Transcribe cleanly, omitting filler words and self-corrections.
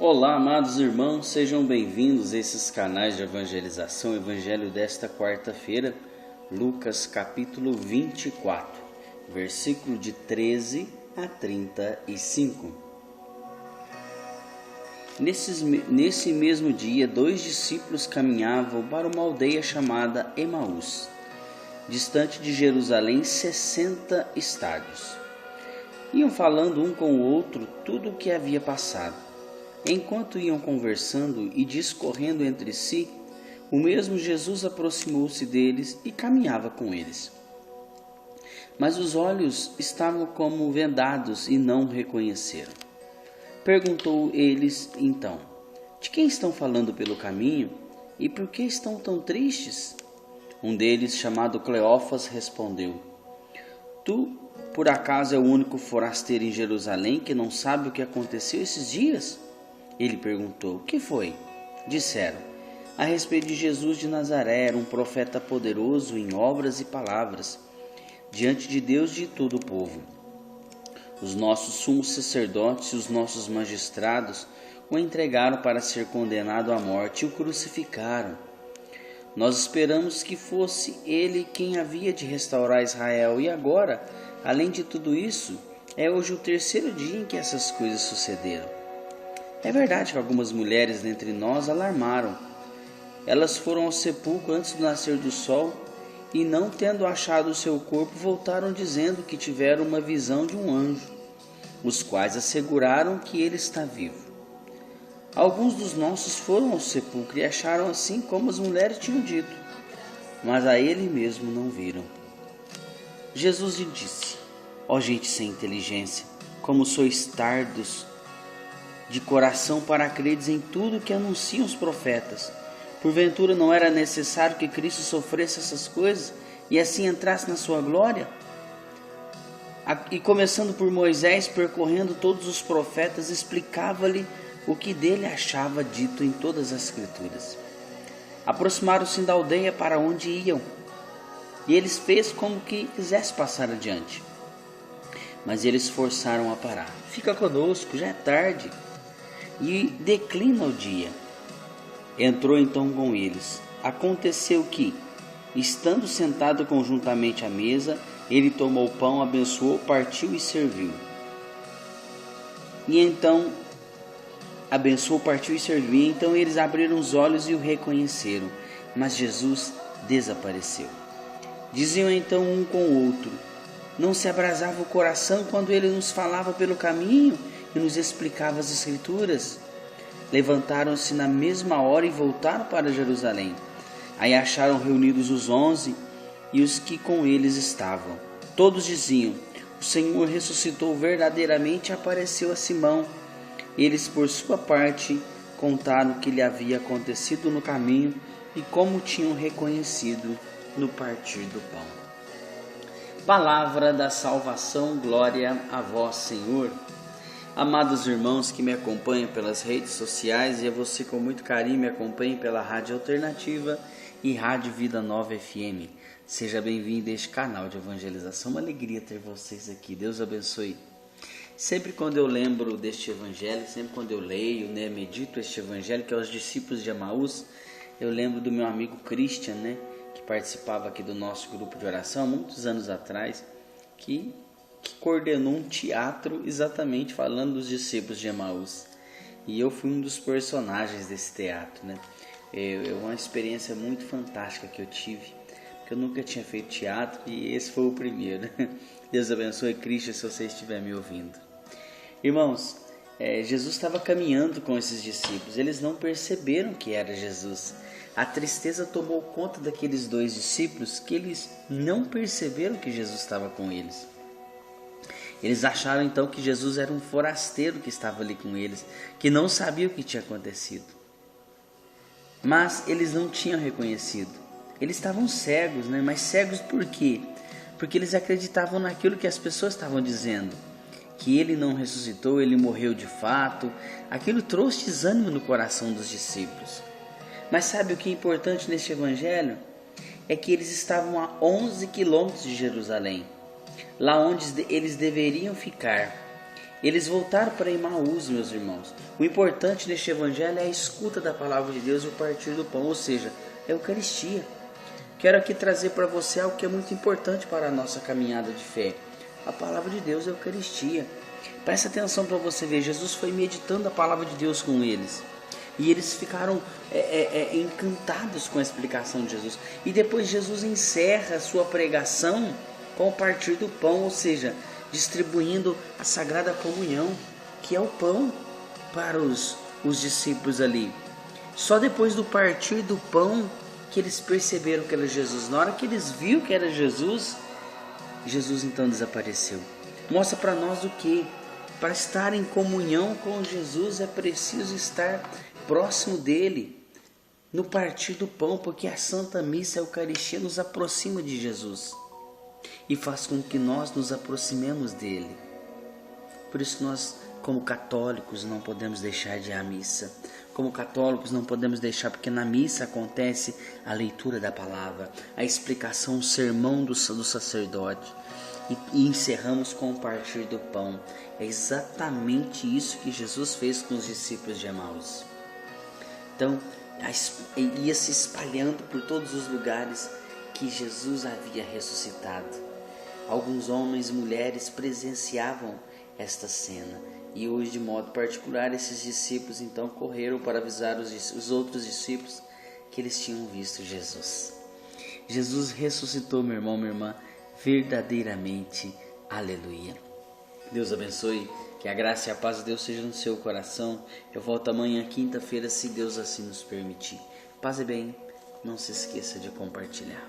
Olá, amados irmãos, sejam bem-vindos a esses canais de evangelização. Evangelho desta quarta-feira, Lucas capítulo 24, versículo de 13 a 35. Nesse mesmo dia, 2 discípulos caminhavam para uma aldeia chamada Emaús, distante de Jerusalém 60 estádios. Iam falando um com o outro tudo o que havia passado. Enquanto iam conversando e discorrendo entre si, o mesmo Jesus aproximou-se deles e caminhava com eles. Mas os olhos estavam como vendados e não o reconheceram. Perguntou eles então: de quem estão falando pelo caminho e por que estão tão tristes? Um deles, chamado Cleófas, respondeu: Tu, por acaso, é o único forasteiro em Jerusalém que não sabe o que aconteceu esses dias? Ele perguntou: o que foi? Disseram: a respeito de Jesus de Nazaré, era um profeta poderoso em obras e palavras, diante de Deus e de todo o povo. Os nossos sumos sacerdotes e os nossos magistrados o entregaram para ser condenado à morte e o crucificaram. Nós esperamos que fosse ele quem havia de restaurar Israel, e agora, além de tudo isso, é hoje o terceiro dia em que essas coisas sucederam. É verdade que algumas mulheres dentre nós alarmaram. Elas foram ao sepulcro antes do nascer do sol e, não tendo achado o seu corpo, voltaram dizendo que tiveram uma visão de um anjo, os quais asseguraram que ele está vivo. Alguns dos nossos foram ao sepulcro e acharam assim como as mulheres tinham dito, mas a ele mesmo não viram. Jesus lhe disse: ó gente sem inteligência, como sois tardos de coração para credes em tudo que anunciam os profetas. Porventura não era necessário que Cristo sofresse essas coisas e assim entrasse na sua glória? E começando por Moisés, percorrendo todos os profetas, explicava-lhe o que dele achava dito em todas as escrituras. Aproximaram-se da aldeia para onde iam, e eles fez como que quisesse passar adiante. Mas eles forçaram a parar. Fica conosco, já é tarde e declina o dia. Entrou então com eles. Aconteceu que, estando sentado conjuntamente à mesa, ele tomou o pão, abençoou, partiu e serviu. Então eles abriram os olhos e o reconheceram, mas Jesus desapareceu. Diziam então um com o outro: não se abrasava o coração quando ele nos falava pelo caminho e nos explicava as escrituras? Levantaram-se na mesma hora e voltaram para Jerusalém. Aí acharam reunidos os 11 e os que com eles estavam. Todos diziam: o Senhor ressuscitou verdadeiramente e apareceu a Simão. Eles, por sua parte, contaram o que lhe havia acontecido no caminho e como tinham reconhecido no partir do pão. Palavra da salvação, glória a vós, Senhor. Amados irmãos que me acompanham pelas redes sociais e a você com muito carinho me acompanhe pela Rádio Alternativa e Rádio Vida Nova FM. Seja bem-vindo a este canal de evangelização. Uma alegria ter vocês aqui. Deus abençoe. Sempre quando eu lembro deste evangelho, sempre quando eu leio, medito este evangelho, que é os discípulos de Emaús, eu lembro do meu amigo Christian, que participava aqui do nosso grupo de oração há muitos anos atrás, que coordenou um teatro exatamente falando dos discípulos de Emaús. E eu fui um dos personagens desse teatro, É uma experiência muito fantástica que eu tive, porque eu nunca tinha feito teatro e esse foi o primeiro. Deus abençoe, Cristo, se você estiver me ouvindo. Irmãos, Jesus estava caminhando com esses discípulos, eles não perceberam que era Jesus. A tristeza tomou conta daqueles 2 discípulos que eles não perceberam que Jesus estava com eles. Eles acharam então que Jesus era um forasteiro que estava ali com eles, que não sabia o que tinha acontecido. Mas eles não tinham reconhecido. Eles estavam cegos, Mas cegos por quê? Porque eles acreditavam naquilo que as pessoas estavam dizendo, que ele não ressuscitou, ele morreu de fato. Aquilo trouxe desânimo no coração dos discípulos. Mas sabe o que é importante neste evangelho? É que eles estavam a 11 quilômetros de Jerusalém, lá onde eles deveriam ficar. Eles voltaram para Emaús, meus irmãos. O importante neste evangelho é a escuta da palavra de Deus e o partir do pão, ou seja, a Eucaristia. Quero aqui trazer para você algo que é muito importante para a nossa caminhada de fé. A palavra de Deus é a Eucaristia. Presta atenção para você ver, Jesus foi meditando a palavra de Deus com eles. E eles ficaram encantados com a explicação de Jesus. E depois Jesus encerra a sua pregação com o partir do pão, ou seja, distribuindo a Sagrada Comunhão, que é o pão para os discípulos ali. Só depois do partir do pão que eles perceberam que era Jesus. Na hora que eles viram que era Jesus, Jesus então desapareceu. Mostra para nós o que? Para estar em comunhão com Jesus é preciso estar próximo dele, no partir do pão, porque a Santa Missa, a Eucaristia, nos aproxima de Jesus e faz com que nós nos aproximemos dele. Por isso nós, como católicos, não podemos deixar de ir à missa. Como católicos não podemos deixar, porque na missa acontece a leitura da palavra, a explicação, o sermão do sacerdote. E encerramos com o partir do pão. É exatamente isso que Jesus fez com os discípulos de Emaús. Então, ia se espalhando por todos os lugares que Jesus havia ressuscitado. Alguns homens e mulheres presenciavam esta cena. E hoje, de modo particular, esses discípulos então correram para avisar os outros discípulos que eles tinham visto Jesus. Jesus ressuscitou, meu irmão, minha irmã, verdadeiramente. Aleluia. Deus abençoe, que a graça e a paz de Deus sejam no seu coração. Eu volto amanhã, quinta-feira, se Deus assim nos permitir. Paz e bem, não se esqueça de compartilhar.